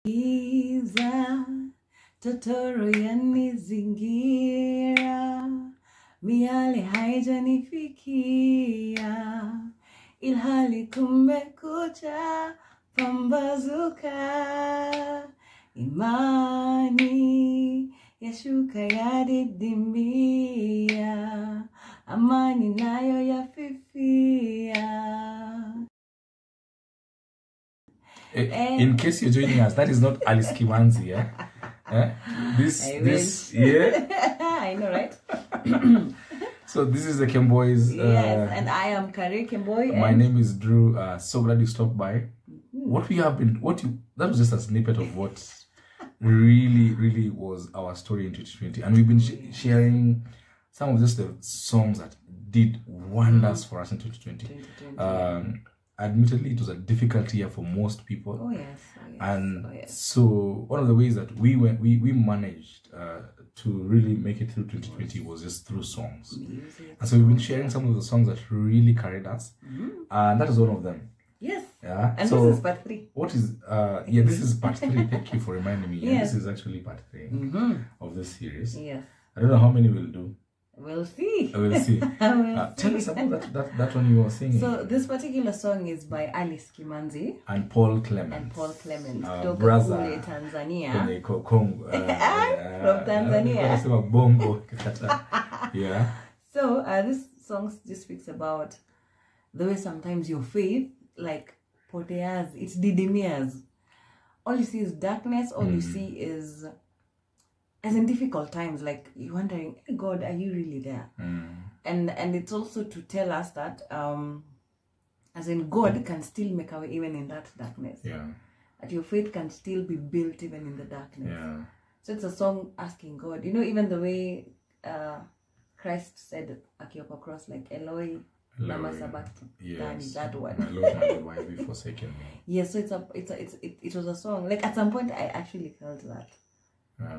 Giza totoro yanizingira, miale haijanifikia, ilhali kumekucha, pambazuka, imani yashuka yadidimia, amani nayo yafifia. In case you're joining us, that is not Alice Kimanzi, yeah? This, yeah. I know, right? So this is the Kemboys. Yes, and I am Kari Kemboy. My name is Drew. So glad you stopped by. That was just a snippet of what really was our story in 2020, and we've been sharing some of just the songs that did wonders for us in 2020. Admittedly, it was a difficult year for most people. Oh yes. And so one of the ways that we managed to really make it through 2020 was just through songs. Music. And so we've been sharing some of the songs that really carried us, and that is one of them. Yes. Yeah. And so this is part 3. What is this is part 3. Thank you for reminding me. Yes. Yeah, this is actually part 3 of this series. Yes. I don't know how many we'll do. We'll see. We'll see. Tell us about that one you were singing. So this particular song is by Alice Kimanzi and Paul Clement. Brother Tanzania. From Tanzania. Bongo. Yeah. So this song just speaks about the way sometimes your faith like poteas, it's didimias. All you see is darkness. All you see is, as in difficult times, like you're wondering, hey God, are you really there? And it's also to tell us that as in God can still make a way even in that darkness. Yeah. That your faith can still be built even in the darkness. Yeah. So it's a song asking God, even the way Christ said Akiyoko cross, like Eloi lama sabachthani. Yes. That one. Lord, why have you forsaken me? Yes, so it was a song. Like at some point I actually felt that.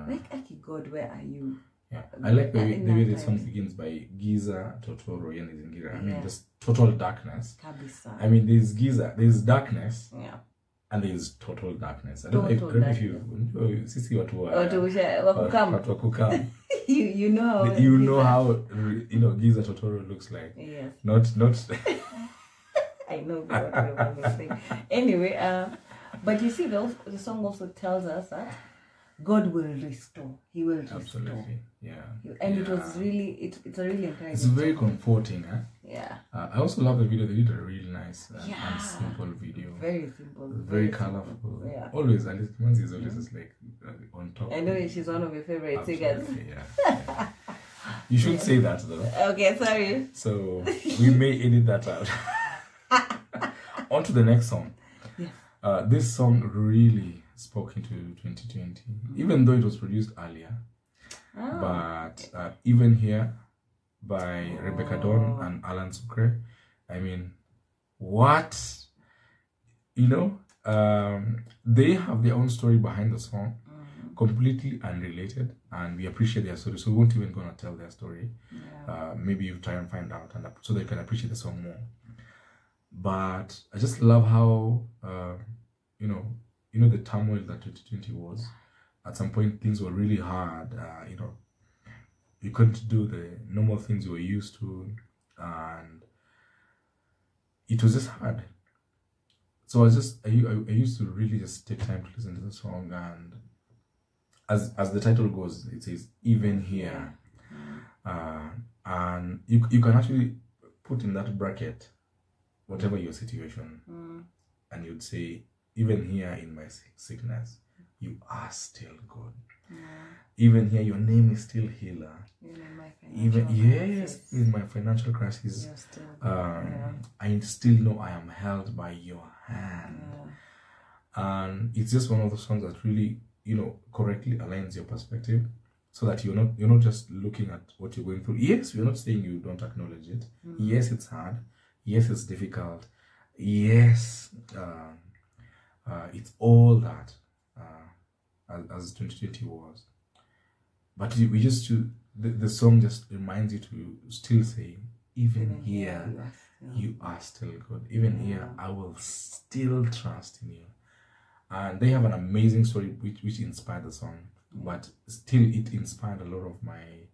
Like, Aki God, where are you? Yeah, I like the way the song begins by Giza Totoro Yanizingira. I mean, just total darkness. Kabisa. I mean, there's Giza, there's darkness, and there's total darkness. I don't know if you see what you know how Giza Totoro looks like. Yes. Not. I know what you're saying. Anyway, but you see, the song also tells us that God will restore. He will restore. Absolutely. Yeah. And it was really, it's a really encouraging. It's very comforting, huh? Yeah. I also love the video. They did a really nice and simple video. Very simple. Very colorful. Yeah. Always, Alice Kimanzi is always just like on top. I know she's one of your favorite singers. Yeah. You should say that though. Okay, sorry. So we may edit that out. On to the next song. Yes. This song really spoke into 2020, even though it was produced earlier. But even here by Rebecca Dawn and Allan Sucre, I mean, what? They have their own story behind the song, completely unrelated, and we appreciate their story, so we won't even gonna tell their story. Maybe you try and find out, and so they can appreciate the song more. But I just love how the turmoil that 2020 was. At some point, things were really hard. You couldn't do the normal things you were used to, and it was just hard. So I used to really just take time to listen to the song, and as the title goes, it says even here, and you can actually put in that bracket whatever your situation, and you'd say, even here in my sickness, you are still good. Even here, your name is still healer. In my financial crisis, I still know I am held by your hand. And it's just one of those songs that really, correctly aligns your perspective, so that you're not just looking at what you're going through. Yes, we're not saying you don't acknowledge it. Yes, it's hard. Yes, it's difficult. Yes, it's all that as 2020 was. But the song just reminds you to still say, even here, you are still good. Even here, I will still trust in you. And they have an amazing story which inspired the song. But still, it inspired a lot of my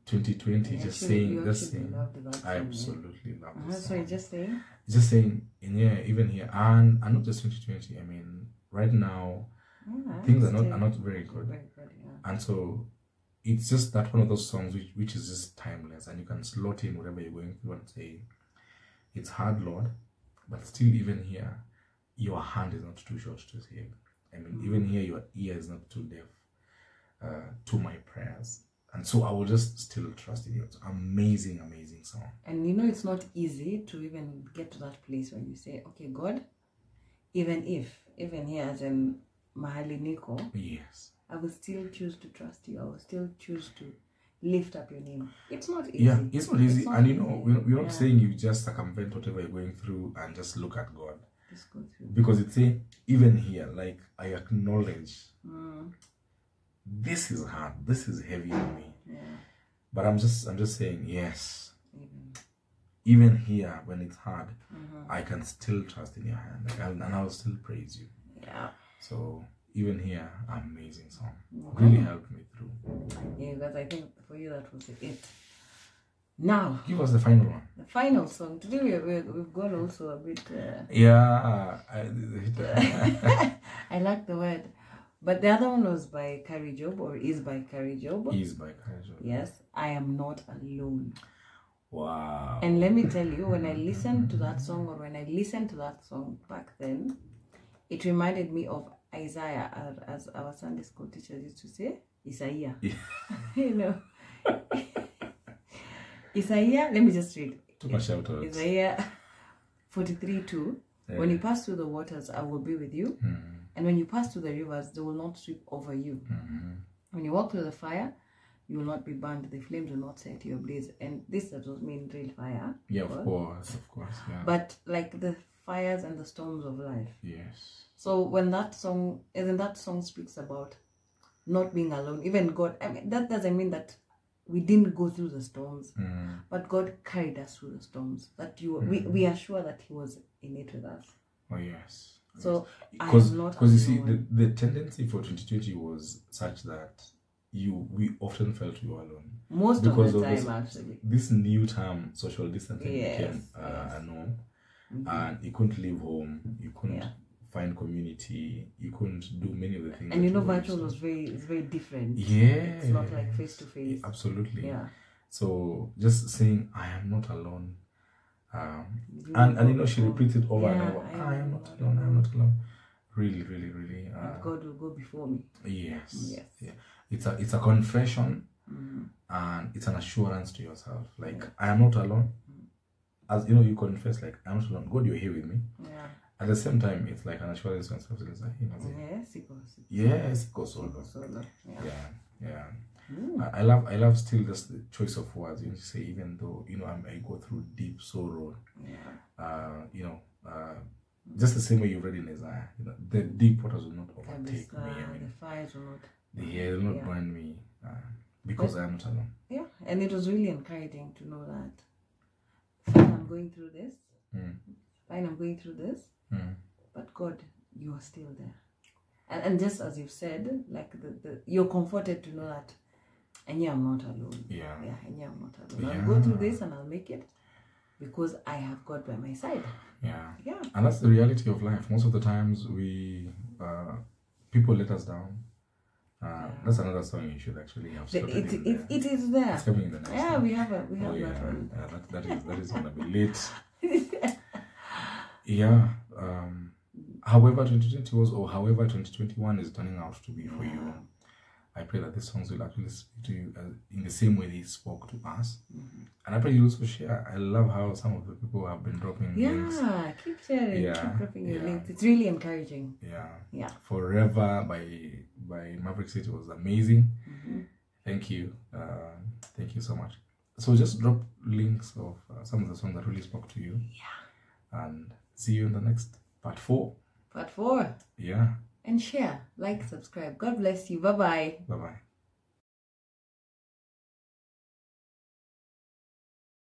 2020. Yeah, just actually, saying, I absolutely love this song. So just saying, even here, and not just 2020. I mean, right now, things are not very good. And so it's just that one of those songs which is just timeless, and you can slot in whatever you're going through and say, it's hard, Lord, but still, even here, your hand is not too short to save. I mean, even here, your ear is not too deaf to my prayers. And so I will just still trust in you. It's amazing, amazing song. And it's not easy to even get to that place where you say, okay, God, even here as in Mahali Niko, yes, I will still choose to trust you. I will still choose to lift up your name. It's not easy. Yeah, it's not easy. And we're not saying you just circumvent whatever you're going through and just look at God. Just go through. Because it's saying, even here, like, I acknowledge this is hard, this is heavy on me. Yeah. But I'm just saying, yes. Even here, when it's hard, I can still trust in your hand, and I'll still praise you. Yeah. So even here, amazing song. Really helped me through. Yeah, because I think for you that was it. Now, give us the final one. The final song. Today we've gone also a bit. I like the word. But the other one was by Kari Jobe, or is by Kari Jobe. Is by Kari Jobe. Yes, I am not alone. Wow. And let me tell you, when I listened to that song, back then, it reminded me of Isaiah, as our Sunday school teachers used to say, Isaiah. Yeah. Isaiah, let me just read. Too much shout out. Isaiah 43:2. Yeah. When you pass through the waters, I will be with you. And when you pass through the rivers, they will not sweep over you. When you walk through the fire, you will not be burned. The flames will not set you ablaze. And this doesn't mean real fire. Yeah, of course, yeah. But like the fires and the storms of life. Yes. So when that song speaks about not being alone, even God, I mean, that doesn't mean that we didn't go through the storms, but God carried us through the storms. That we are sure that He was in it with us. Oh yes. So because you see, the tendency for 2020 was such that we often felt we were alone. Most because of the time, actually. This new term, social distancing, became a norm, and you couldn't leave home. You couldn't find community. You couldn't do many of the things. And virtual was very different. Yeah, it's not like face to face. Absolutely. Yeah. So just saying, I am not alone. And she repeats it over and over. I am not alone. I am not alone. Really, really, really. And God will go before me. Yes. Yeah. It's a confession, and it's an assurance to yourself. Like, I am not alone. As you confess, like, I'm not alone. God, you're here with me. Yeah. At the same time, it's like an assurance to yourself. It's like, yes, it goes solo. Yeah. I love still just the choice of words. You say, even though I go through deep sorrow. Just the same way you read in Isaiah. The deep waters will not overtake me. The fires will not. The air will not burn me, because I am not alone. Yeah, and it was really encouraging to know that. Fine, I'm going through this. But God, you are still there. And just as you've said, like you're comforted to know that, and I'm not alone. Yeah, and I'm not alone. I'll go through this and I'll make it because I have God by my side. Yeah. And that's the reality of life. Most of the times people let us down. That's another song you should actually have. It is there. It's coming in the next. Yeah, one. we have that one. That is gonna be late. Yeah. However 2020 was, or however 2021 is turning out to be for you, I pray that these songs will actually speak to you in the same way they spoke to us. And I pray you also share. I love how some of the people have been dropping links. Yeah, keep sharing. Keep dropping your links. It's really encouraging. Yeah. Forever by Maverick City was amazing. Thank you. Thank you so much. So just drop links of some of the songs that really spoke to you. Yeah. And see you in the next part 4. Part 4. Yeah. And share, like, subscribe. God bless you. Bye-bye. Bye-bye.